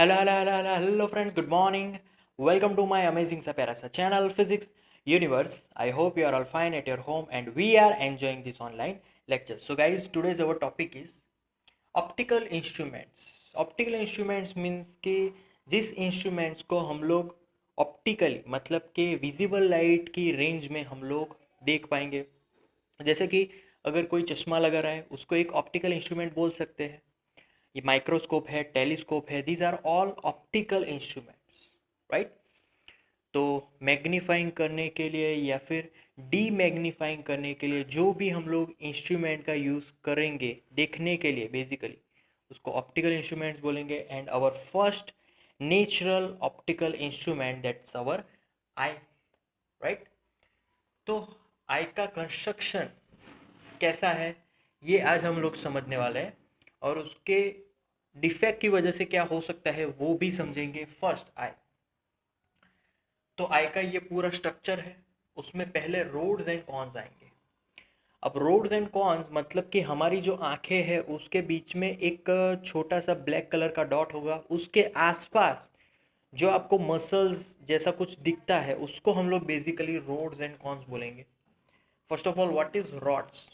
Hello friends, good morning. Welcome to my amazing sa pyara sa channel Physics Universe. I hope you are all fine at your home and we are enjoying this online lecture. So guys, today's our topic is optical instruments. Optical instruments means कि जिस instruments को हम लोग optically मतलब कि visible light की range में हम लोग देख पाएंगे. जैसे कि अगर कोई चश्मा लगा रहा है उसको एक ऑप्टिकल इंस्ट्रूमेंट बोल सकते हैं. ये माइक्रोस्कोप है, टेलीस्कोप है, these are all optical instruments, right. तो मैग्नीफाइंग करने के लिए या फिर डी मैग्नीफाइंग करने के लिए जो भी हम लोग इंस्ट्रूमेंट का यूज़ करेंगे देखने के लिए बेसिकली उसको ऑप्टिकल इंस्ट्रूमेंट्स बोलेंगे. And our first natural optical instrument that's our eye, right. तो आई का कंस्ट्रक्शन कैसा है ये आज हम लोग समझने वाले हैं और उसके डिफेक्ट की वजह से क्या हो सकता है वो भी समझेंगे. फर्स्ट आई, तो आई का ये पूरा स्ट्रक्चर है. उसमें पहले रोड्स एंड कॉन्स आएंगे. अब रोड्स एंड कॉन्स मतलब कि हमारी जो आंखें हैं उसके बीच में एक छोटा सा ब्लैक कलर का डॉट होगा. उसके आसपास जो आपको मसल्स जैसा कुछ दिखता है उसको हम लोग बेसिकली रोड्स एंड कॉन्स बोलेंगे. First of all what is rods.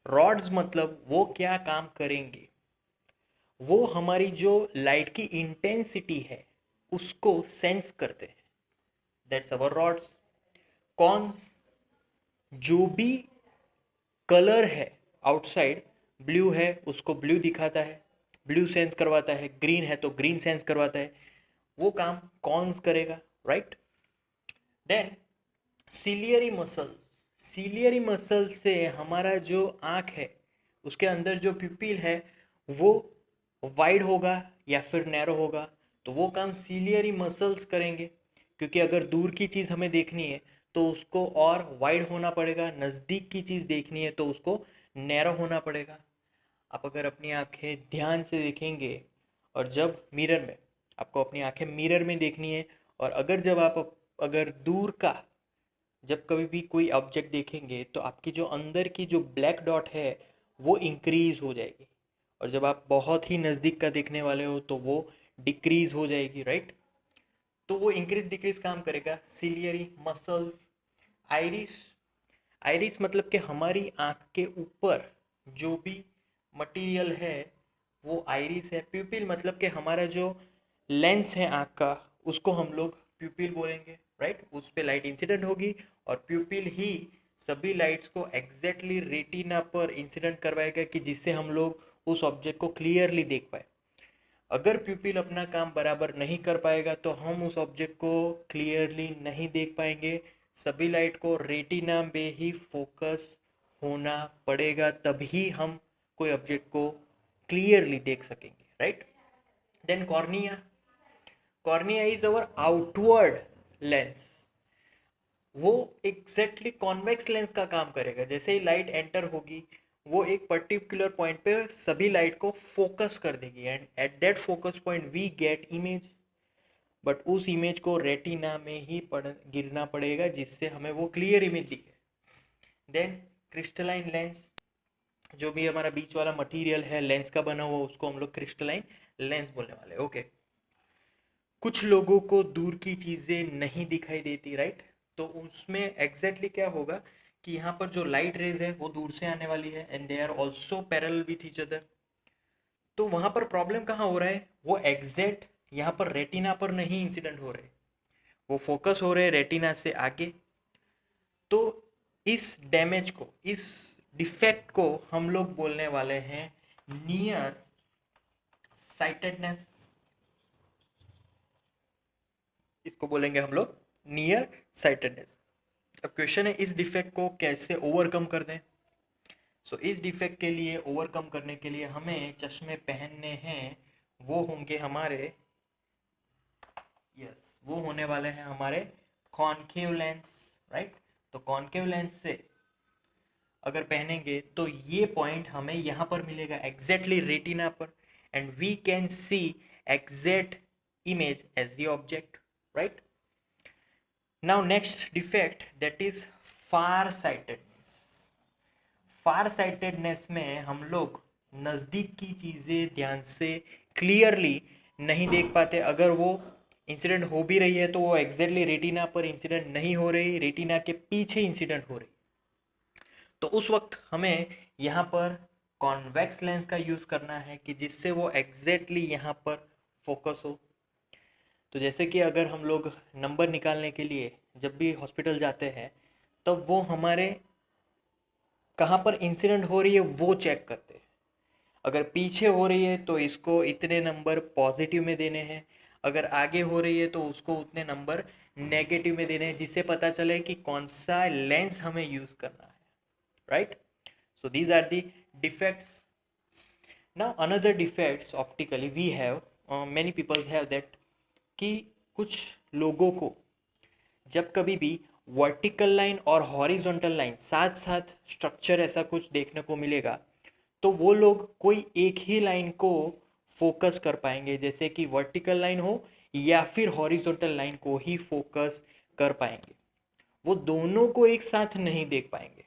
Rods मतलब वो क्या काम करेंगे, वो हमारी जो लाइट की इंटेंसिटी है उसको सेंस करते हैं. That's our rods. कॉन्स जो भी कलर है आउटसाइड, ब्लू है उसको ब्लू दिखाता है, ब्लू सेंस करवाता है. ग्रीन है तो ग्रीन सेंस करवाता है. वो काम कॉन्स करेगा, right. Then ciliary muscle. Ciliary muscle से हमारा जो आँख है उसके अंदर जो प्यूपिल है वो वाइड होगा या फिर नैरो होगा. तो वो काम सीलियरी मसल्स करेंगे क्योंकि अगर दूर की चीज़ हमें देखनी है तो उसको और वाइड होना पड़ेगा, नज़दीक की चीज़ देखनी है तो उसको नैरो होना पड़ेगा. आप अगर अपनी आंखें ध्यान से देखेंगे और जब मिरर में आपको अपनी आंखें मिरर में देखनी है और अगर जब आप अगर दूर का जब कभी भी कोई ऑब्जेक्ट देखेंगे तो आपकी जो अंदर की जो ब्लैक डॉट है वो इंक्रीज हो जाएगी और जब आप बहुत ही नज़दीक का देखने वाले हो तो वो डिक्रीज हो जाएगी, राइट. तो वो इंक्रीज डिक्रीज काम करेगा. Ciliary muscles. आइरिस. आइरिस मतलब कि हमारी आँख के ऊपर जो भी मटेरियल है वो आइरिस है. प्यूपिल मतलब कि हमारा जो लेंस है आँख का उसको हम लोग प्यूपिल बोलेंगे, राइट. उस पर लाइट इंसिडेंट होगी और प्यूपिल ही सभी लाइट्स को एग्जैक्टली रेटिना पर इंसिडेंट करवाएगा कि जिससे हम लोग उस ऑब्जेक्ट को क्लियरली देख पाए. अगर प्यूपिल अपना काम बराबर नहीं कर पाएगा तो हम उस ऑब्जेक्ट को क्लियरली नहीं देख पाएंगे. सभी लाइट को रेटिना में ही फोकस होना पड़ेगा तभी हम कोई ऑब्जेक्ट को क्लियरली देख सकेंगे, right. Then cornea. Cornea is our outward lens. वो एग्जैक्टली कॉन्वेक्स लेंस का काम करेगा. जैसे ही लाइट एंटर होगी वो एक पर्टिकुलर पॉइंट पे सभी लाइट को फोकस कर देगी and at that focus point we get image. But उस इमेज को रेटिना में ही गिरना पड़ेगा जिससे हमें वो क्लियर इमेज दिखे. Then crystalline lens. जो भी हमारा बीच वाला मटेरियल है लेंस का बना हुआ उसको हम लोग क्रिस्टलाइन लेंस बोलने वाले, ओके. कुछ लोगों को दूर की चीज़ें नहीं दिखाई देती, राइट. तो उसमें एग्जैक्टली क्या होगा कि यहाँ पर जो लाइट रेज है वो दूर से आने वाली है and they are also parallel with each other. तो वहाँ पर प्रॉब्लम कहाँ हो रहा है, वो एग्जैक्ट यहाँ पर रेटिना पर नहीं इंसिडेंट हो रहे, वो फोकस हो रहे रेटिना से आगे. तो इस डैमेज को, इस डिफेक्ट को हम लोग बोलने वाले हैं नियर साइटेडनेस. इसको बोलेंगे हम लोग नियर साइटेडनेस. अब क्वेश्चन है इस डिफेक्ट को कैसे ओवरकम कर दें. सो इस डिफेक्ट के लिए ओवरकम करने के लिए हमें चश्मे पहनने हैं. वो होंगे हमारे, यस, वो होने वाले हैं हमारे कॉनकेव लेंस, राइट. तो कॉनकेव लेंस से अगर पहनेंगे तो ये पॉइंट हमें यहाँ पर मिलेगा एग्जैक्टली रेटिना पर and we can see exact image as the object, right. Now next defect that is far sightedness. Far sightedness में हम लोग नज़दीक की चीज़ें ध्यान से क्लियरली नहीं देख पाते। अगर वो इंसिडेंट हो भी रही है तो वो एग्जैक्टली रेटिना पर इंसिडेंट नहीं हो रही, रेटिना के पीछे इंसिडेंट हो रही। तो उस वक्त हमें यहाँ पर कॉन्वेक्स लेंस का यूज़ करना है कि जिससे वो एग्जैक्टली यहाँ पर फोकस हो। तो जैसे कि अगर हम लोग नंबर निकालने के लिए जब भी हॉस्पिटल जाते हैं तब वो हमारे कहाँ पर इंसिडेंट हो रही है वो चेक करते हैं। अगर पीछे हो रही है तो इसको इतने नंबर पॉजिटिव में देने हैं, अगर आगे हो रही है तो उसको उतने नंबर नेगेटिव में देने हैं, जिससे पता चले कि कौन सा लेंस हमें यूज़ करना है, right. So these are the defects. Now another defects optically we have, many people have that, कि कुछ लोगों को जब कभी भी वर्टिकल लाइन और हॉरिजॉन्टल लाइन साथ साथ स्ट्रक्चर ऐसा कुछ देखने को मिलेगा तो वो लोग कोई एक ही लाइन को फोकस कर पाएंगे, जैसे कि वर्टिकल लाइन हो या फिर हॉरिजॉन्टल लाइन को ही फोकस कर पाएंगे, वो दोनों को एक साथ नहीं देख पाएंगे।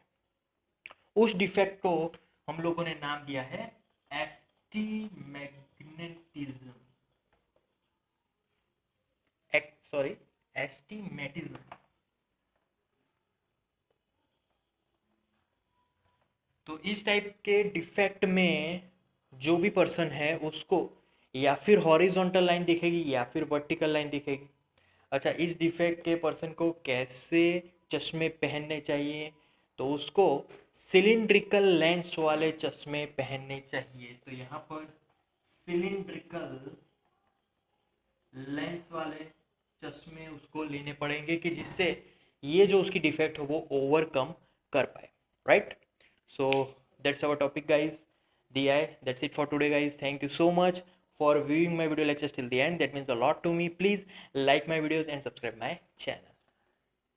उस डिफेक्ट को हम लोगों ने नाम दिया है एस्टिमैग्नेटिज्म, सॉरी एस्टिमेटिज्म। तो इस टाइप के डिफेक्ट में जो भी पर्सन है उसको या फिर हॉरिजॉन्टल लाइन दिखेगी या फिर वर्टिकल लाइन दिखेगी। अच्छा, इस डिफेक्ट के पर्सन को कैसे चश्मे पहनने चाहिए, तो उसको सिलिंड्रिकल लेंस वाले चश्मे पहनने चाहिए। तो यहाँ पर सिलिंड्रिकल लेंस वाले चश्मे उसको लेने पड़ेंगे कि जिससे ये जो उसकी डिफेक्ट हो वो ओवरकम कर पाए, right. So that's our topic guys, दिया है। That's it for today guys, thank you so much for viewing my video lectures till the end. That means a lot to me. Please like my videos and subscribe my channel.